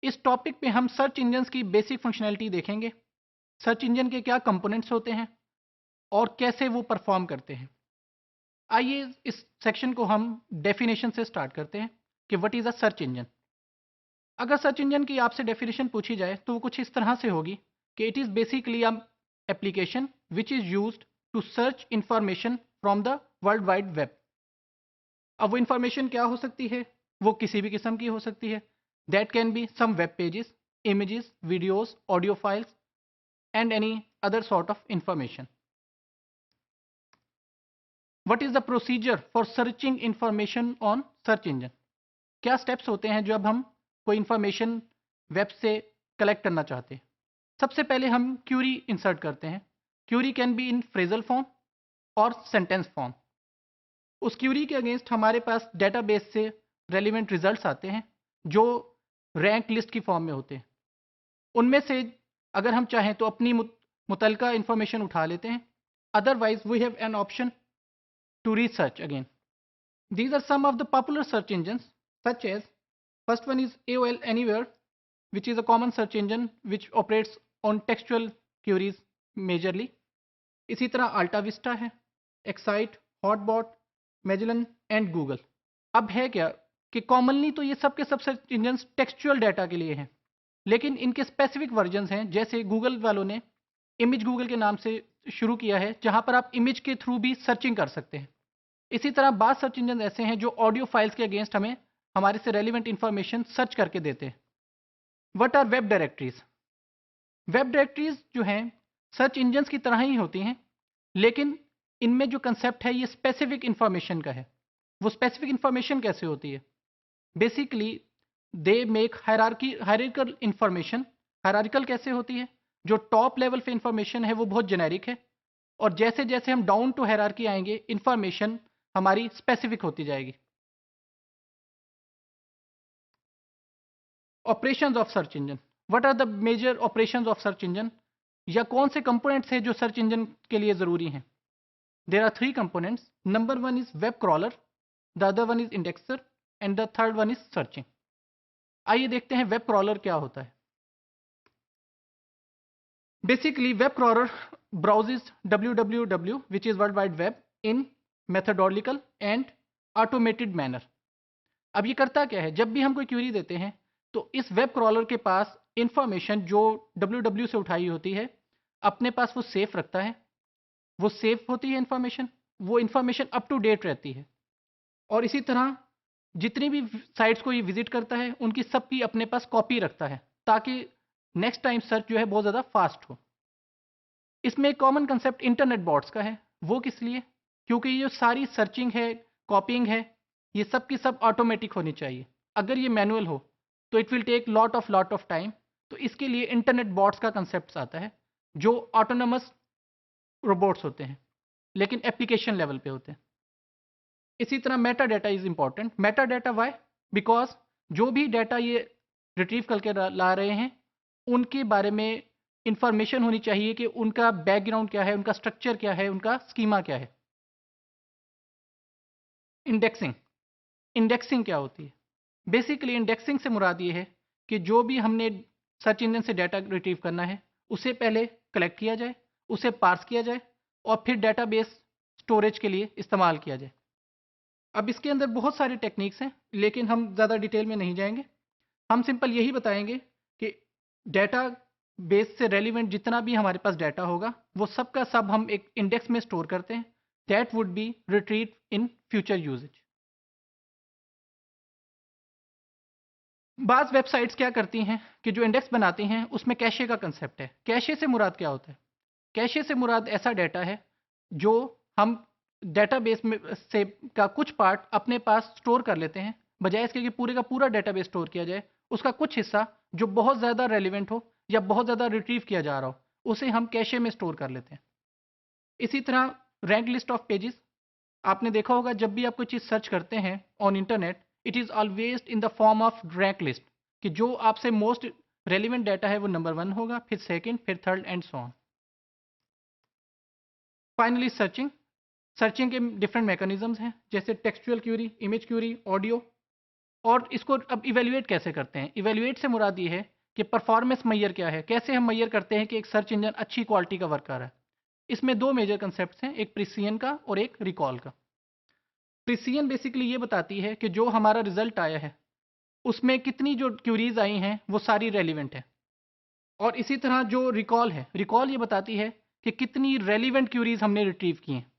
इस टॉपिक पे हम सर्च इंजन्स की बेसिक फंक्शनैलिटी देखेंगे, सर्च इंजन के क्या कंपोनेंट्स होते हैं और कैसे वो परफॉर्म करते हैं। आइए इस सेक्शन को हम डेफिनेशन से स्टार्ट करते हैं कि what is a search engine. अगर सर्च इंजन की आपसे डेफिनेशन पूछी जाए तो वो कुछ इस तरह से होगी कि it is basically a application which is used to search information from the world wide web. अब वो इंफॉर्मेशन क्या हो सकती है? वो किसी भी किस्म की हो सकती है। That can be some web pages, images, videos, audio files and any other sort of information. What is the procedure for searching information on search engine? क्या स्टेप्स होते हैं जब हम कोई इंफॉर्मेशन वेब से कलेक्ट करना चाहते हैं? सबसे पहले हम क्यूरी इंसर्ट करते हैं। Query can be in phrasal form और सेंटेंस फॉर्म। उस क्यूरी के अगेंस्ट हमारे पास डेटाबेस से रेलिवेंट रिजल्ट्स आते हैं जो रैंक लिस्ट की फॉर्म में होते हैं। उनमें से अगर हम चाहें तो अपनी मुतलका इंफॉर्मेशन उठा लेते हैं। Otherwise we have an option to research again. These are some of the popular search engines such as first one is AOL Anywhere, which is a common search engine which operates on textual queries majorly. इसी तरह Alta Vista है, Excite, Hotbot, Magellan and Google. अब है क्या कि commonly तो ये सब के सब सर्च इंजन्स टेक्सचुअल डाटा के लिए हैं, लेकिन इनके स्पेसिफिक वर्जन्स हैं। जैसे गूगल वालों ने इमेज गूगल के नाम से शुरू किया है जहां पर आप इमेज के थ्रू भी सर्चिंग कर सकते हैं। इसी तरह बाद सर्च इंजन ऐसे हैं जो ऑडियो फाइल्स के अगेंस्ट हमें हमारे से रेलिवेंट इंफॉर्मेशन सर्च करके देते हैं। What are web directories? Web directories जो हैं सर्च इंजन्स की तरह ही होती हैं, लेकिन इनमें जो कंसेप्ट है ये स्पेसिफिक इंफॉर्मेशन का है। वो स्पेसिफिक इंफॉर्मेशन कैसे होती है? Basically they make hierarchical information. Hierarchical कैसे होती है? जो टॉप लेवल पे इंफॉर्मेशन है वो बहुत जेनेरिक है, और जैसे जैसे हम डाउन टू हायरार्की आएंगे इंफॉर्मेशन हमारी स्पेसिफिक होती जाएगी। Operations of search engine. What are the major operations of search engine? या कौन से कंपोनेंट्स हैं जो सर्च इंजन के लिए ज़रूरी हैं? There are three components. Number one is web crawler, the other one is indexer and the third one is searching. आइए देखते हैं वेब क्रॉलर क्या होता है। Basically web crawler browses www which is world wide web in methodological and automated manner। अब ये करता क्या है? जब भी हम कोई क्यूरी देते हैं तो इस वेब क्रॉलर के पास इंफॉर्मेशन जो www से उठाई होती है अपने पास वो सेफ रखता है। वो सेफ होती है इंफॉर्मेशन, वो इंफॉर्मेशन अप टू डेट रहती है। और इसी तरह जितनी भी साइट्स को ये विजिट करता है उनकी सबकी अपने पास कॉपी रखता है ताकि नेक्स्ट टाइम सर्च जो है बहुत ज़्यादा फास्ट हो। इसमें एक कॉमन कंसेप्ट इंटरनेट बॉट्स का है। वो किस लिए? क्योंकि ये जो सारी सर्चिंग है, कॉपिंग है, ये सब की सब ऑटोमेटिक होनी चाहिए। अगर ये मैनुअल हो तो it will take lot of time. तो इसके लिए इंटरनेट बॉट्स का कंसेप्ट आता है जो ऑटोनमस रोबोट्स होते हैं लेकिन एप्लीकेशन लेवल पे होते हैं। इसी तरह meta data is important. Meta data why? Because जो भी डाटा ये रिट्रीव करके ला रहे हैं उनके बारे में इंफॉर्मेशन होनी चाहिए कि उनका बैकग्राउंड क्या है, उनका स्ट्रक्चर क्या है, उनका स्कीमा क्या है। इंडेक्सिंग। इंडेक्सिंग क्या होती है? बेसिकली इंडेक्सिंग से मुराद ये है कि जो भी हमने सर्च इंजन से डाटा रिट्रीव करना है उसे पहले कलेक्ट किया जाए, उसे पार्स किया जाए और फिर डेटाबेस स्टोरेज के लिए इस्तेमाल किया जाए। अब इसके अंदर बहुत सारे टेक्निक्स हैं लेकिन हम ज़्यादा डिटेल में नहीं जाएंगे। हम सिंपल यही बताएंगे कि डाटा बेस से रेलिवेंट जितना भी हमारे पास डाटा होगा वो सब का सब हम एक इंडेक्स में स्टोर करते हैं। That would be retrieve in future usages. बाज़ वेबसाइट्स क्या करती हैं कि जो इंडेक्स बनाती हैं उसमें कैशे का कंसेप्ट है। कैशे से मुराद क्या होता है? कैशे से मुराद ऐसा डाटा है जो हम डेटाबेस में से का कुछ पार्ट अपने पास स्टोर कर लेते हैं, बजाय इसके कि पूरे का पूरा डेटाबेस स्टोर किया जाए। उसका कुछ हिस्सा जो बहुत ज़्यादा रेलिवेंट हो या बहुत ज़्यादा रिट्रीव किया जा रहा हो उसे हम कैशे में स्टोर कर लेते हैं। इसी तरह रैंक लिस्ट ऑफ पेजेस। आपने देखा होगा जब भी आप कोई चीज़ सर्च करते हैं on internet it is always in the form of rank list कि जो आपसे मोस्ट रेलिवेंट डाटा है वो नंबर वन होगा, फिर सेकंड, फिर third and so on. Finally searching. Searching के डिफरेंट मैकेनिज्म्स हैं जैसे textual query, image query, audio. और इसको अब इवेल्युएट कैसे करते हैं? इवेल्युएट से मुराद ये है कि परफॉर्मेंस मैयर क्या है, कैसे हम मैयर करते हैं कि एक सर्च इंजन अच्छी क्वालिटी का वर्क कर रहा है। इसमें दो मेजर कंसेप्ट हैं, एक प्रिसिजन का और एक रिकॉल का। प्रिसिजन बेसिकली ये बताती है कि जो हमारा रिजल्ट आया है उसमें कितनी जो क्यूरीज आई हैं वो सारी रेलिवेंट है। और इसी तरह जो रिकॉल है, रिकॉल ये बताती है कि कितनी रेलिवेंट क्यूरीज हमने रिट्रीव की हैं।